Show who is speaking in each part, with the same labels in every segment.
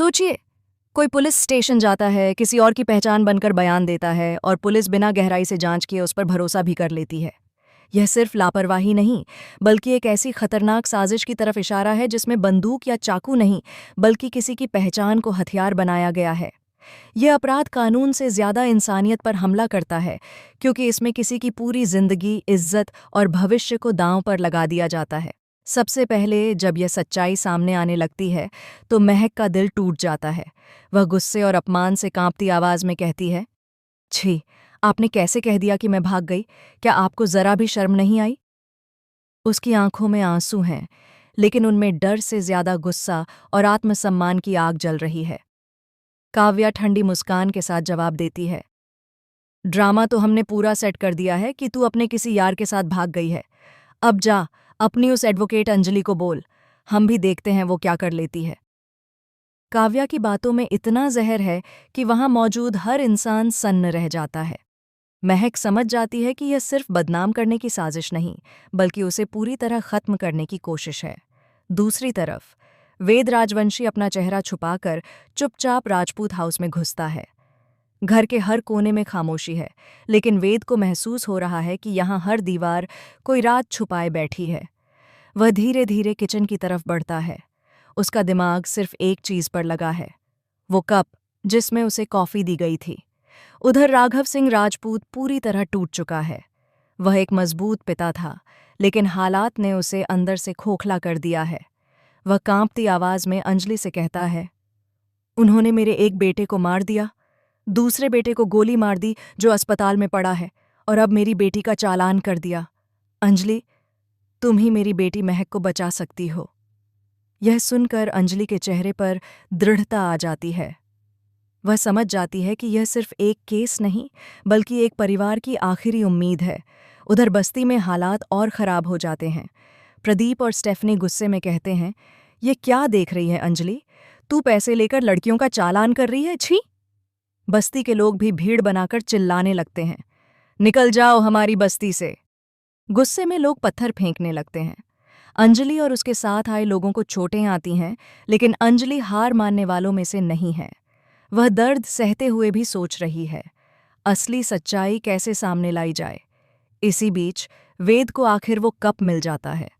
Speaker 1: सोचिए, कोई police station जाता है, किसी और की पहचान बनकर बयान देता है और पुलिस बिना गहराई से जांच किए उस पर भरोसा भी कर लेती है। यह सिर्फ लापरवाही नहीं, बल्कि एक ऐसी खतरनाक साजिश की तरफ इशारा है जिसमें बंदूक या चाकू नहीं, बल्कि किसी की पहचान को हथियार बनाया गया है। यह अपराध कानून से ज्यादा इंसानियत पर हमला करता है, क्योंकि इसमें किसी की पूरी जिंदगी, इज्जत और भविष्य को दांव पर लगा दिया जाता है। सबसे पहले जब यह सच्चाई सामने आने लगती है तो महक का दिल टूट जाता है। वह गुस्से और अपमान से कांपती आवाज में कहती है, छी, आपने कैसे कह दिया कि मैं भाग गई? क्या आपको जरा भी शर्म नहीं आई? उसकी आंखों में आंसू हैं, लेकिन उनमें डर से ज्यादा गुस्सा और आत्मसम्मान की आग जल रही है। काव्या ठंडी मुस्कान के साथ जवाब देती है, ड्रामा तो हमने पूरा सेट कर दिया है कि तू अपने किसी यार के साथ भाग गई है। अब जा, अपनी उस एडवोकेट अंजलि को बोल, हम भी देखते हैं वो क्या कर लेती है। काव्या की बातों में इतना जहर है कि वहां मौजूद हर इंसान सन्न रह जाता है। महक समझ जाती है कि यह सिर्फ बदनाम करने की साजिश नहीं, बल्कि उसे पूरी तरह खत्म करने की कोशिश है। दूसरी तरफ वेद राजवंशी अपना चेहरा छुपाकर चुपचाप राजपूत हाउस में घुसता है। घर के हर कोने में खामोशी है, लेकिन वेद को महसूस हो रहा है कि यहाँ हर दीवार कोई राज छुपाए बैठी है। वह धीरे धीरे किचन की तरफ बढ़ता है। उसका दिमाग सिर्फ एक चीज पर लगा है, वो कप जिसमें उसे कॉफी दी गई थी। उधर राघव सिंह राजपूत पूरी तरह टूट चुका है। वह एक मजबूत पिता था, लेकिन हालात ने उसे अंदर से खोखला कर दिया है। वह कांपती आवाज में अंजलि से कहता है, उन्होंने मेरे एक बेटे को मार दिया, दूसरे बेटे को गोली मार दी जो अस्पताल में पड़ा है, और अब मेरी बेटी का चालान कर दिया। अंजलि, तुम ही मेरी बेटी महक को बचा सकती हो। यह सुनकर अंजलि के चेहरे पर दृढ़ता आ जाती है। वह समझ जाती है कि यह सिर्फ एक केस नहीं, बल्कि एक परिवार की आखिरी उम्मीद है। उधर बस्ती में हालात और खराब हो जाते हैं। प्रदीप और स्टेफनी गुस्से में कहते हैं, ये क्या देख रही है अंजलि? तू पैसे लेकर लड़कियों का चालान कर रही है, छी! बस्ती के लोग भी भीड़ बनाकर चिल्लाने लगते हैं, निकल जाओ हमारी बस्ती से। गुस्से में लोग पत्थर फेंकने लगते हैं। अंजलि और उसके साथ आए लोगों को चोटें आती हैं, लेकिन अंजलि हार मानने वालों में से नहीं है। वह दर्द सहते हुए भी सोच रही है, असली सच्चाई कैसे सामने लाई जाए। इसी बीच वेद को आखिर वो कप मिल जाता है।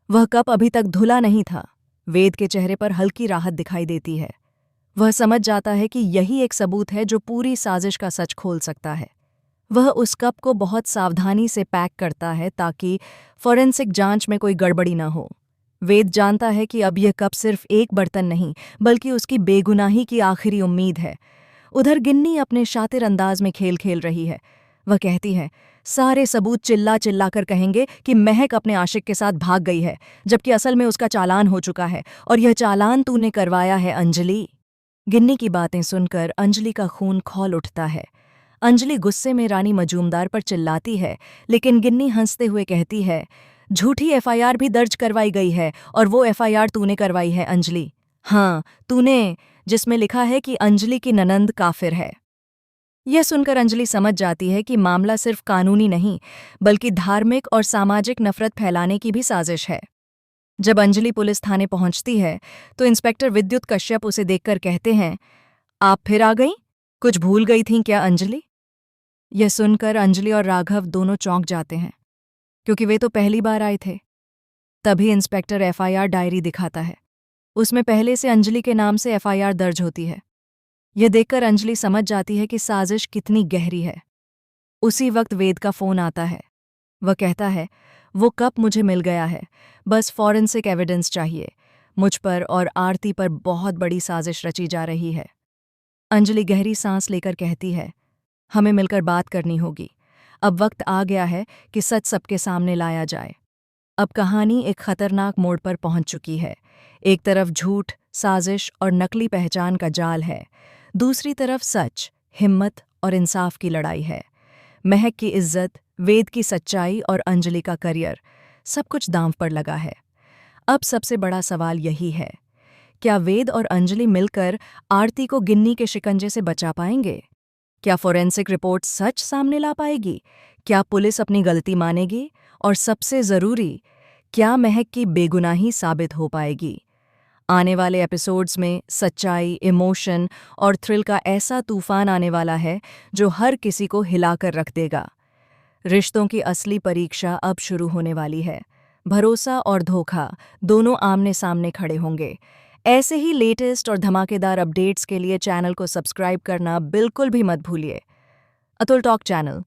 Speaker 1: वह कप अभी तक धुला नहीं था। वेद के चेहरे पर हल्की राहत दिखाई देती है। वह समझ जाता है कि यही एक सबूत है जो पूरी साजिश का सच खोल सकता है। वह उस कप को बहुत सावधानी से पैक करता है ताकि फॉरेंसिक जांच में कोई गड़बड़ी न हो। वेद जानता है कि अब यह कप सिर्फ एक बर्तन नहीं, बल्कि उसकी बेगुनाही की आखिरी उम्मीद है। उधर गिन्नी अपने शातिर अंदाज में खेल खेल रही है। वह कहती है, सारे सबूत चिल्ला चिल्ला कर कहेंगे कि महक अपने आशिक के साथ भाग गई है, जबकि असल में उसका चालान हो चुका है, और यह चालान तूने करवाया है अंजलि। गिन्नी की बातें सुनकर अंजलि का खून खौल उठता है। अंजलि गुस्से में रानी मजूमदार पर चिल्लाती है, लेकिन गिन्नी हंसते हुए कहती है, झूठी एफआईआर भी दर्ज करवाई गई है, और वो एफआईआर तूने करवाई है अंजलि। हाँ, तूने, जिसमें लिखा है कि अंजलि की ननंद काफिर है। यह सुनकर अंजलि समझ जाती है कि मामला सिर्फ कानूनी नहीं, बल्कि धार्मिक और सामाजिक नफरत फैलाने की भी साजिश है। जब अंजलि पुलिस थाने पहुंचती है तो इंस्पेक्टर विद्युत कश्यप उसे देखकर कहते हैं, आप फिर आ गईं? कुछ भूल गई थीं क्या अंजलि? यह सुनकर अंजलि और राघव दोनों चौंक जाते हैं, क्योंकि वे तो पहली बार आए थे। तभी इंस्पेक्टर एफआईआर डायरी दिखाता है। उसमें पहले से अंजलि के नाम से एफआईआर दर्ज होती है। यह देखकर अंजलि समझ जाती है कि साजिश कितनी गहरी है। उसी वक्त वेद का फोन आता है। वह कहता है, वो कप मुझे मिल गया है, बस फॉरेंसिक एविडेंस चाहिए। मुझ पर और आरती पर बहुत बड़ी साजिश रची जा रही है। अंजलि गहरी सांस लेकर कहती है, हमें मिलकर बात करनी होगी। अब वक्त आ गया है कि सच सबके सामने लाया जाए। अब कहानी एक खतरनाक मोड़ पर पहुंच चुकी है। एक तरफ झूठ, साजिश और नकली पहचान का जाल है, दूसरी तरफ सच, हिम्मत और इंसाफ की लड़ाई है। महक की इज्जत, वेद की सच्चाई और अंजलि का करियर, सब कुछ दांव पर लगा है। अब सबसे बड़ा सवाल यही है, क्या वेद और अंजलि मिलकर आरती को गिन्नी के शिकंजे से बचा पाएंगे? क्या फॉरेंसिक रिपोर्ट सच सामने ला पाएगी? क्या पुलिस अपनी गलती मानेगी? और सबसे जरूरी, क्या महक की बेगुनाही साबित हो पाएगी? आने वाले एपिसोड्स में सच्चाई, इमोशन और थ्रिल का ऐसा तूफान आने वाला है जो हर किसी को हिलाकर रख देगा। रिश्तों की असली परीक्षा अब शुरू होने वाली है। भरोसा और धोखा दोनों आमने सामने खड़े होंगे। ऐसे ही लेटेस्ट और धमाकेदार अपडेट्स के लिए चैनल को सब्सक्राइब करना बिल्कुल भी मत भूलिए। Atul talk channel